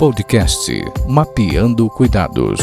Podcast Mapeando Cuidados.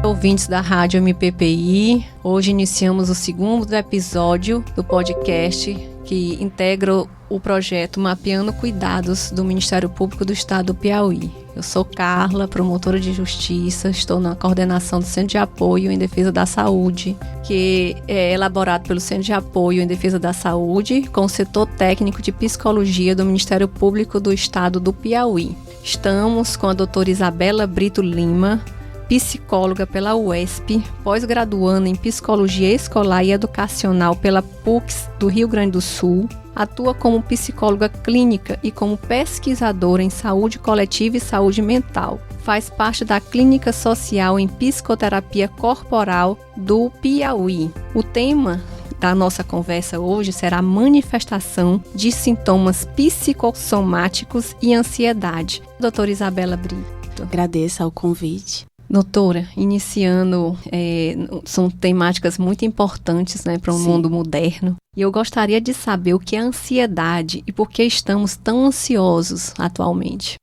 Ouvintes da Rádio MPPI, hoje iniciamos o segundo episódio do podcast que integra o projeto Mapeando Cuidados do Ministério Público do Estado do Piauí. Eu sou Carla, promotora de justiça, estou na coordenação do Centro de Apoio em Defesa da Saúde, que é elaborado pelo Centro de Apoio em Defesa da Saúde, com o setor técnico de psicologia do Ministério Público do Estado do Piauí. Estamos com a doutora Isabela Brito Lima, psicóloga pela UESP, pós-graduanda em Psicologia Escolar e Educacional pela PUC do Rio Grande do Sul, atua como psicóloga clínica e como pesquisadora em saúde coletiva e saúde mental. Faz parte da Clínica Social em Psicoterapia Corporal do Piauí. O tema da nossa conversa hoje será a manifestação de sintomas psicossomáticos e ansiedade. Doutora Isabela Brito. Agradeço ao convite. Doutora, iniciando, são temáticas muito importantes, né, para o mundo moderno. E eu gostaria de saber o que é ansiedade e por que estamos tão ansiosos atualmente.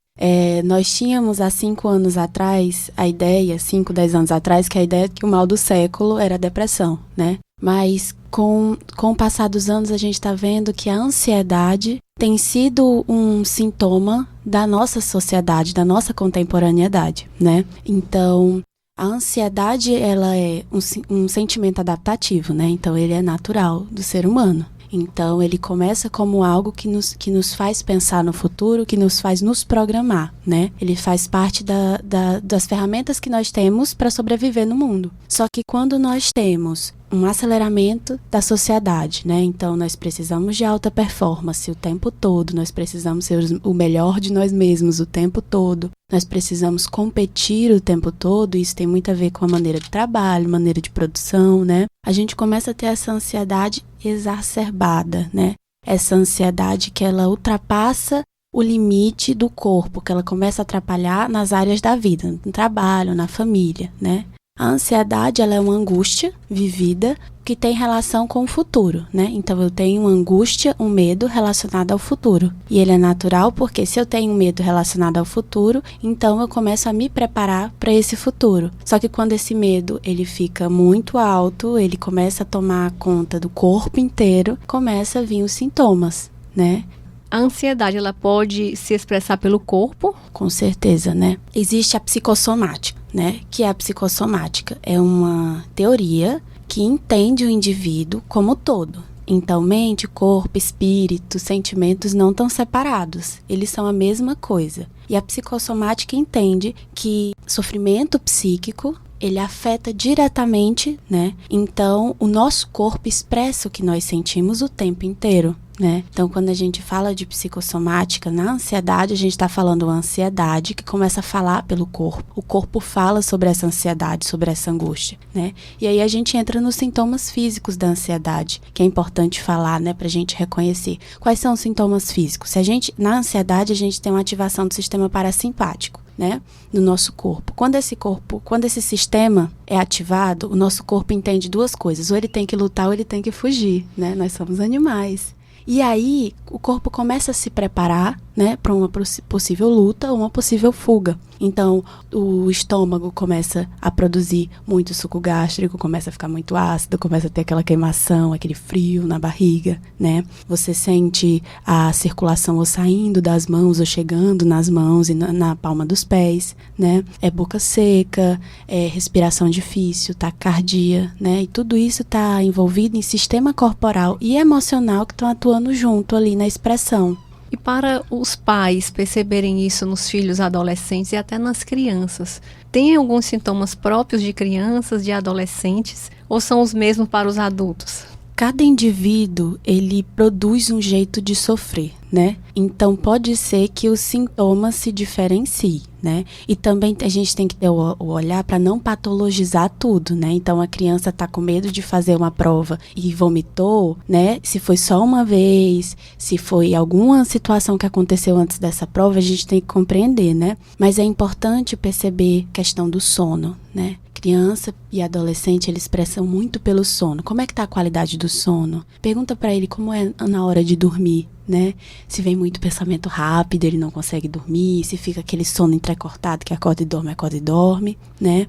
Nós tínhamos há 5 anos atrás a ideia, 5, 10 anos atrás, que a ideia de que o mal do século era a depressão, né? Mas com o passar dos anos a gente está vendo que a ansiedade tem sido um sintoma da nossa sociedade, da nossa contemporaneidade, né? Então, a ansiedade, ela é um sentimento adaptativo, né? Então, ele é natural do ser humano. Então, ele começa como algo que nos faz pensar no futuro, que nos faz nos programar, né? Ele faz parte das ferramentas que nós temos para sobreviver no mundo. Só que quando nós temos um aceleramento da sociedade, né? Então, nós precisamos de alta performance o tempo todo, nós precisamos ser o melhor de nós mesmos o tempo todo, nós precisamos competir o tempo todo, isso tem muito a ver com a maneira de trabalho, maneira de produção, né? A gente começa a ter essa ansiedade exacerbada, né? Essa ansiedade que ela ultrapassa o limite do corpo, que ela começa a atrapalhar nas áreas da vida, no trabalho, na família, né? A ansiedade, ela é uma angústia vivida que tem relação com o futuro, né? Então, eu tenho uma angústia, um medo relacionado ao futuro. E ele é natural porque se eu tenho um medo relacionado ao futuro, então eu começo a me preparar para esse futuro. Só que quando esse medo, ele fica muito alto, ele começa a tomar conta do corpo inteiro, começa a vir os sintomas, né? A ansiedade, ela pode se expressar pelo corpo? Com certeza, né? Existe a psicossomática, né? Que é a psicossomática. É uma teoria que entende o indivíduo como todo. Então, mente, corpo, espírito, sentimentos não estão separados. Eles são a mesma coisa. E a psicossomática entende que sofrimento psíquico, ele afeta diretamente, né? Então, o nosso corpo expressa o que nós sentimos o tempo inteiro, né? Então, quando a gente fala de psicossomática, na ansiedade, a gente está falando uma ansiedade que começa a falar pelo corpo. O corpo fala sobre essa ansiedade, sobre essa angústia, né? E aí a gente entra nos sintomas físicos da ansiedade, que é importante falar, né? Pra gente reconhecer. Quais são os sintomas físicos? Na ansiedade, a gente tem uma ativação do sistema parasimpático, né, no nosso corpo. Quando esse sistema é ativado, o nosso corpo entende duas coisas, ou ele tem que lutar ou ele tem que fugir, né, nós somos animais. E aí, o corpo começa a se preparar, né, para uma possível luta ou uma possível fuga. Então, o estômago começa a produzir muito suco gástrico, começa a ficar muito ácido, começa a ter aquela queimação, aquele frio na barriga, né? Você sente a circulação ou saindo das mãos ou chegando nas mãos e na palma dos pés, né? É boca seca, é respiração difícil, taquicardia, né? E tudo isso está envolvido em sistema corporal e emocional que estão atuando junto ali na expressão. E para os pais perceberem isso nos filhos adolescentes e até nas crianças, tem alguns sintomas próprios de crianças, de adolescentes, ou são os mesmos para os adultos? Cada indivíduo, ele produz um jeito de sofrer, né? Então, pode ser que os sintomas se diferenciem, né? E também a gente tem que ter o olhar para não patologizar tudo, né? Então, a criança está com medo de fazer uma prova e vomitou, né? Se foi só uma vez, se foi alguma situação que aconteceu antes dessa prova, a gente tem que compreender, né? Mas é importante perceber a questão do sono, né? Que criança e adolescente, eles expressam muito pelo sono. Como é que tá a qualidade do sono? Pergunta para ele como é na hora de dormir, né? Se vem muito pensamento rápido, ele não consegue dormir, se fica aquele sono entrecortado que acorda e dorme, né?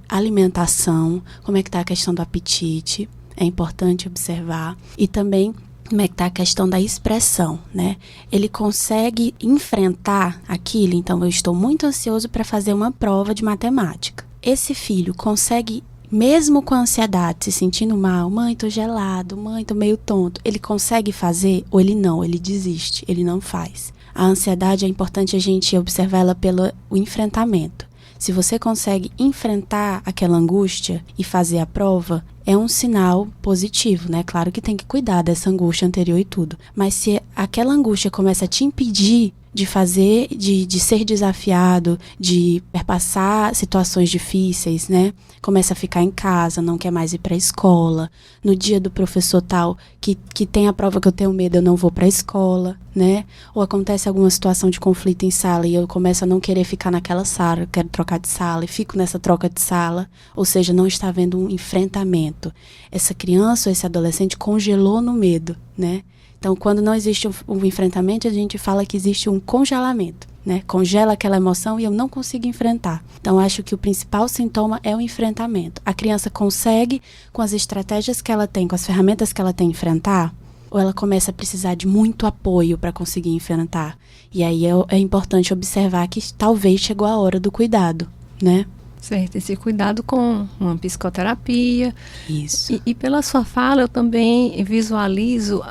Alimentação, como é que tá a questão do apetite? É importante observar. E também como é que tá a questão da expressão, né? Ele consegue enfrentar aquilo, então eu estou muito ansioso para fazer uma prova de matemática. Esse filho consegue, mesmo com a ansiedade, se sentindo mal, mãe, tô gelado, mãe, tô meio tonto, ele consegue fazer ou ele não, ele desiste, ele não faz. A ansiedade é importante a gente observar ela pelo enfrentamento. Se você consegue enfrentar aquela angústia e fazer a prova, é um sinal positivo, né? Claro que tem que cuidar dessa angústia anterior e tudo. Mas se aquela angústia começa a te impedir de fazer, de ser desafiado, de perpassar situações difíceis, né? Começa a ficar em casa, não quer mais ir para a escola. No dia do professor tal, que tem a prova que eu tenho medo, eu não vou para a escola, né? Ou acontece alguma situação de conflito em sala e eu começo a não querer ficar naquela sala, eu quero trocar de sala e fico nessa troca de sala. Ou seja, não está havendo um enfrentamento. Essa criança ou esse adolescente congelou no medo, né? Então, quando não existe um enfrentamento, a gente fala que existe um congelamento, né? Congela aquela emoção e eu não consigo enfrentar. Então, acho que o principal sintoma é o enfrentamento. A criança consegue, com as estratégias que ela tem, com as ferramentas que ela tem, enfrentar, ou ela começa a precisar de muito apoio para conseguir enfrentar. E aí é importante observar que talvez chegou a hora do cuidado, né? Certo, esse cuidado com uma psicoterapia. Isso. E pela sua fala, eu também visualizo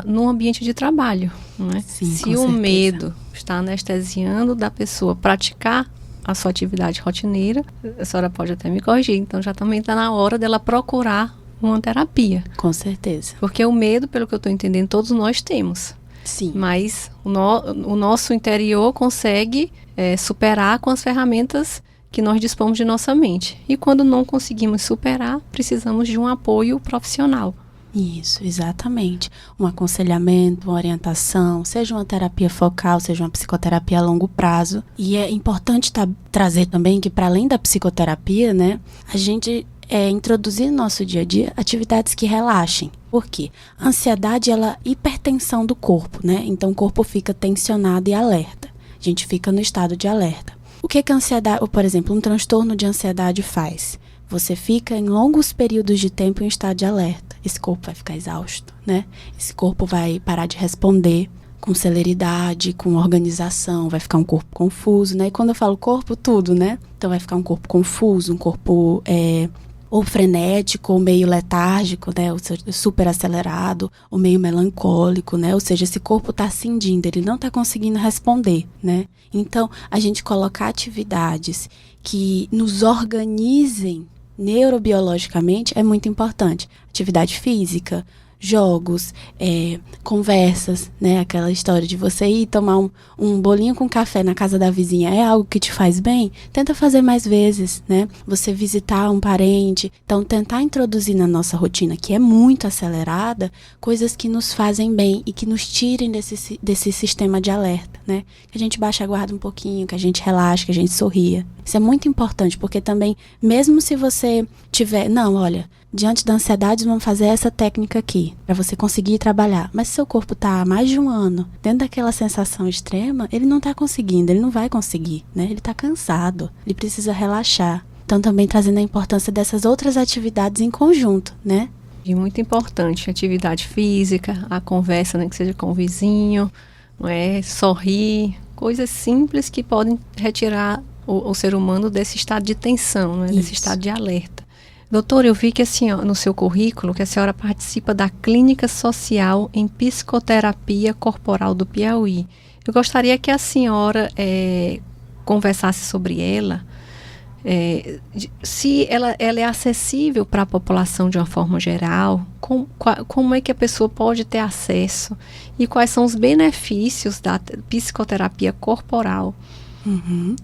no ambiente de trabalho. Não é? Sim, se o medo está anestesiando da pessoa praticar a sua atividade rotineira, a senhora pode até me corrigir, então já também está na hora dela procurar uma terapia. Com certeza. Porque o medo, pelo que eu estou entendendo, todos nós temos. Sim. Mas o nosso interior consegue superar com as ferramentas que nós dispomos de nossa mente. E quando não conseguimos superar, precisamos de um apoio profissional. Isso, exatamente. Um aconselhamento, uma orientação, seja uma terapia focal, seja uma psicoterapia a longo prazo. E é importante trazer também que, para além da psicoterapia, né, a gente introduzir no nosso dia a dia atividades que relaxem. Por quê? A ansiedade, ela é hipertensão do corpo, né? Então o corpo fica tensionado e alerta. A gente fica no estado de alerta. O que a ansiedade, ou, por exemplo, um transtorno de ansiedade faz? Você fica em longos períodos de tempo em estado de alerta. Esse corpo vai ficar exausto, né? Esse corpo vai parar de responder com celeridade, com organização, vai ficar um corpo confuso, né? E quando eu falo corpo, tudo, né? Então vai ficar um corpo confuso, um corpo ou frenético, ou meio letárgico, né? Ou seja, super acelerado, ou meio melancólico, né? Ou seja, esse corpo está cindindo, ele não está conseguindo responder, né? Então, a gente colocar atividades que nos organizem neurobiologicamente é muito importante. Atividade física, jogos, conversas, né? Aquela história de você ir tomar um bolinho com café na casa da vizinha é algo que te faz bem? Tenta fazer mais vezes, né? Você visitar um parente. Então, tentar introduzir na nossa rotina, que é muito acelerada, coisas que nos fazem bem e que nos tirem desse sistema de alerta, né? Que a gente baixe a guarda um pouquinho, que a gente relaxe, que a gente sorria. Isso é muito importante, porque também, mesmo se você tiver... Não, olha, diante da ansiedade, vamos fazer essa técnica aqui, para você conseguir trabalhar. Mas se seu corpo está há mais de um ano dentro daquela sensação extrema, ele não está conseguindo, ele não vai conseguir, né? Ele está cansado, ele precisa relaxar. Então, também trazendo a importância dessas outras atividades em conjunto, né? E muito importante, atividade física, a conversa, né, que seja com o vizinho, não é? Sorrir, coisas simples que podem retirar o ser humano desse estado de tensão, né? Desse estado de alerta. Doutora, eu vi que no seu currículo que a senhora participa da Clínica Social em Psicoterapia Corporal do Piauí. Eu gostaria que a senhora conversasse sobre ela, se ela é acessível para a população de uma forma geral, como é que a pessoa pode ter acesso e quais são os benefícios da psicoterapia corporal Uhum.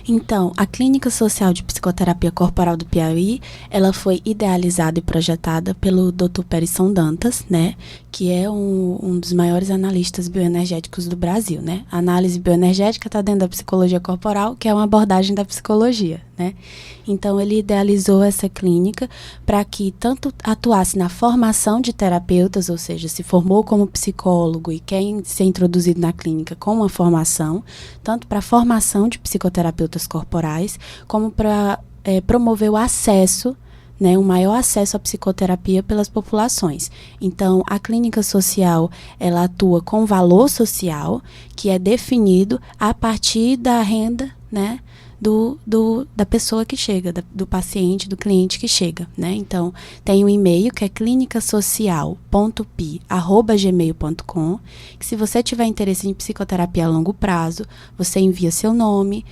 Então, a Clínica Social de Psicoterapia Corporal do Piauí, ela foi idealizada e projetada pelo Dr. Perisson Dantas, né, que é um dos maiores analistas bioenergéticos do Brasil, né. A análise bioenergética está dentro da psicologia corporal, que é uma abordagem da psicologia, né. Então, ele idealizou essa clínica para que tanto atuasse na formação de terapeutas, ou seja, se formou como psicólogo e quer ser introduzido na clínica com uma formação, tanto para a formação de psicoterapeutas corporais, como para promover o acesso, né, o maior acesso à psicoterapia pelas populações. Então, a clínica social, ela atua com valor social, que é definido a partir da renda, né, da pessoa que chega, do paciente, do cliente que chega, né? Então, tem um e-mail que é clinicasocial.pi@gmail.com, que se você tiver interesse em psicoterapia a longo prazo, você envia seu nome,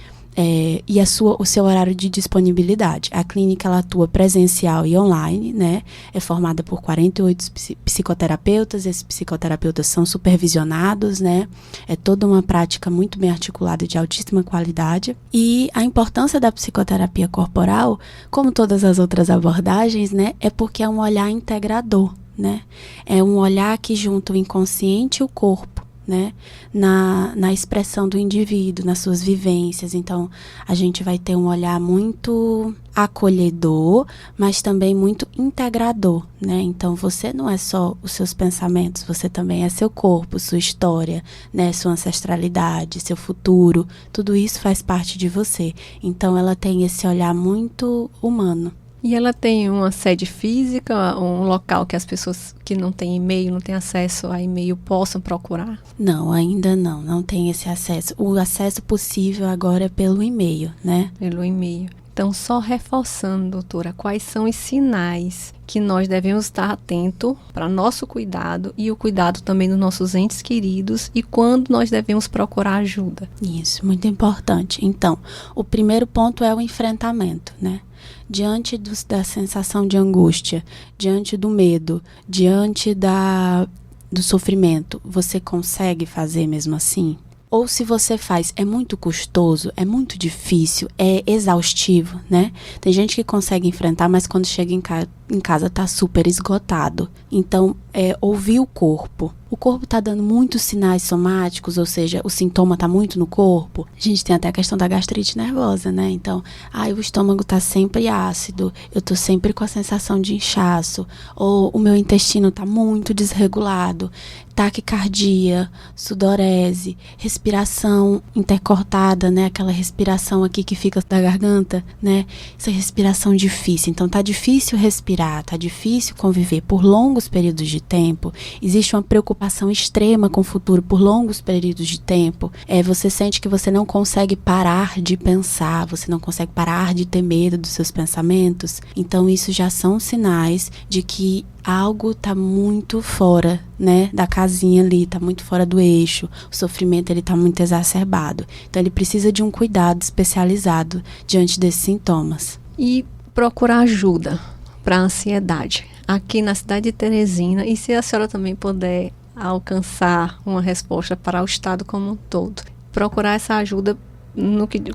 e o seu horário de disponibilidade. A clínica, ela atua presencial e online, né? É formada por 48 psicoterapeutas, esses psicoterapeutas são supervisionados, né? É toda uma prática muito bem articulada de altíssima qualidade. E a importância da psicoterapia corporal, como todas as outras abordagens, né? É porque é um olhar integrador, né? É um olhar que junta o inconsciente e o corpo, né, na expressão do indivíduo, nas suas vivências. Então, a gente vai ter um olhar muito acolhedor, mas também muito integrador, né? Então, você não é só os seus pensamentos, você também é seu corpo, sua história, né, sua ancestralidade, seu futuro, tudo isso faz parte de você. Então, ela tem esse olhar muito humano. E ela tem uma sede física, um local que as pessoas que não têm e-mail, não têm acesso a e-mail, possam procurar? Não, ainda não tem esse acesso. O acesso possível agora é pelo e-mail, né? Pelo e-mail. Então, só reforçando, doutora, quais são os sinais que nós devemos estar atentos para nosso cuidado e o cuidado também dos nossos entes queridos e quando nós devemos procurar ajuda? Isso, muito importante. Então, o primeiro ponto é o enfrentamento, né? Diante da sensação de angústia, diante do medo, diante do sofrimento, você consegue fazer mesmo assim? Ou se você faz, é muito custoso, é muito difícil, é exaustivo, né? Tem gente que consegue enfrentar, mas quando chega em casa tá super esgotado. Então, ouvir o corpo. O corpo tá dando muitos sinais somáticos, ou seja, o sintoma tá muito no corpo. A gente tem até a questão da gastrite nervosa, né? Então, o estômago tá sempre ácido, eu tô sempre com a sensação de inchaço, ou o meu intestino tá muito desregulado, taquicardia, sudorese, respiração intercortada, né? Aquela respiração aqui que fica da garganta, né? Essa respiração difícil. Então, tá difícil respirar, tá difícil conviver por longos períodos de tempo. Existe uma preocupação extrema com o futuro por longos períodos de tempo. Você sente que você não consegue parar de pensar, você não consegue parar de ter medo dos seus pensamentos. Então, isso já são sinais de que algo tá muito fora, né, da casinha ali, tá muito fora do eixo. O sofrimento, ele tá muito exacerbado. Então, ele precisa de um cuidado especializado diante desses sintomas. E procurar ajuda para a ansiedade. Aqui na cidade de Teresina, e se a senhora também puder alcançar uma resposta para o estado como um todo. Procurar essa ajuda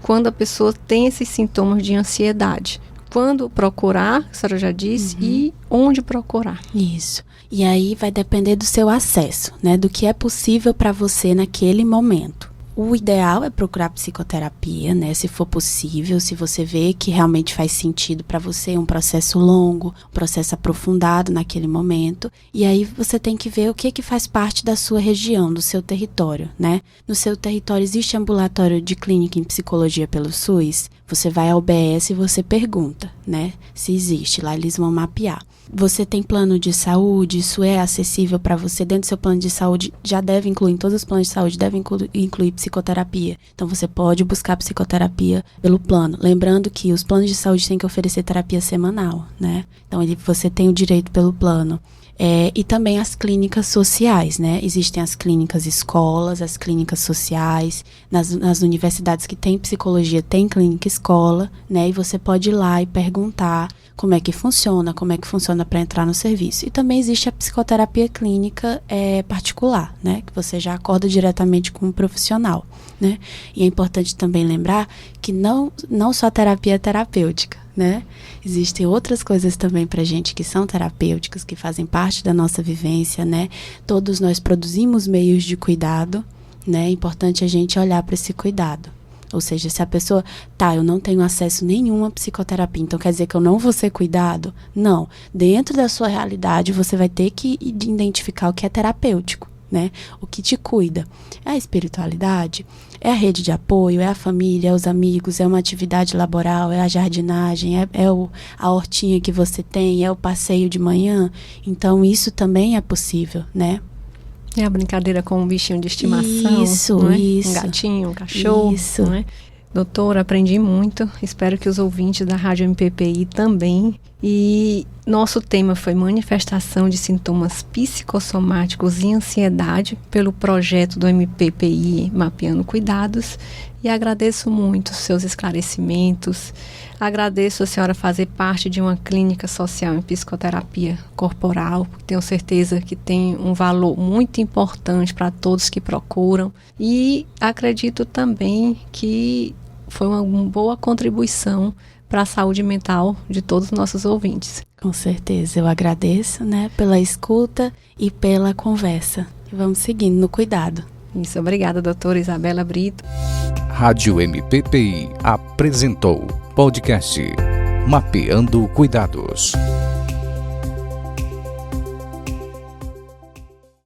quando a pessoa tem esses sintomas de ansiedade. Quando procurar, a senhora já disse, e onde procurar. Isso. E aí vai depender do seu acesso, né? Do que é possível para você naquele momento. O ideal é procurar psicoterapia, né? Se for possível, se você vê que realmente faz sentido para você, um processo longo, um processo aprofundado naquele momento. E aí você tem que ver o que faz parte da sua região, do seu território, né? No seu território existe ambulatório de clínica em psicologia pelo SUS? Você vai ao UBS e você pergunta, né? Se existe, lá eles vão mapear. Você tem plano de saúde, isso é acessível para você. Dentro do seu plano de saúde, já deve incluir, em todos os planos de saúde, deve incluir psicoterapia. Então, você pode buscar psicoterapia pelo plano. Lembrando que os planos de saúde têm que oferecer terapia semanal, né? Então, você tem o direito pelo plano. E também as clínicas sociais, né? Existem as clínicas escolas, as clínicas sociais, nas universidades que tem psicologia, tem clínica escola, né? E você pode ir lá e perguntar como é que funciona para entrar no serviço. E também existe a psicoterapia clínica particular, né? Que você já acorda diretamente com um profissional, né? E é importante também lembrar que não só a terapia é terapêutica, né? Existem outras coisas também pra gente que são terapêuticas, que fazem parte da nossa vivência, né? Todos nós produzimos meios de cuidado, né? É importante a gente olhar para esse cuidado. Ou seja, se a pessoa, eu não tenho acesso nenhum à psicoterapia, então quer dizer que eu não vou ser cuidado? Não. Dentro da sua realidade, você vai ter que identificar o que é terapêutico, né? O que te cuida. É a espiritualidade? É a rede de apoio? É a família? É os amigos? É uma atividade laboral? É a jardinagem? A hortinha que você tem? É o passeio de manhã? Então, isso também é possível, né? É a brincadeira com um bichinho de estimação. Isso. Um gatinho, um cachorro. Isso. Não é? Doutora, aprendi muito. Espero que os ouvintes da Rádio MPPI também. E nosso tema foi manifestação de sintomas psicossomáticos e ansiedade pelo projeto do MPPI Mapeando Cuidados. E agradeço muito os seus esclarecimentos. Agradeço a senhora fazer parte de uma clínica social em psicoterapia corporal. Tenho certeza que tem um valor muito importante para todos que procuram. E acredito também que foi uma boa contribuição para a saúde mental de todos os nossos ouvintes. Com certeza, eu agradeço, né, pela escuta e pela conversa. E vamos seguindo no cuidado. Isso, obrigada, doutora Isabela Brito. Rádio MPPI apresentou podcast Mapeando Cuidados.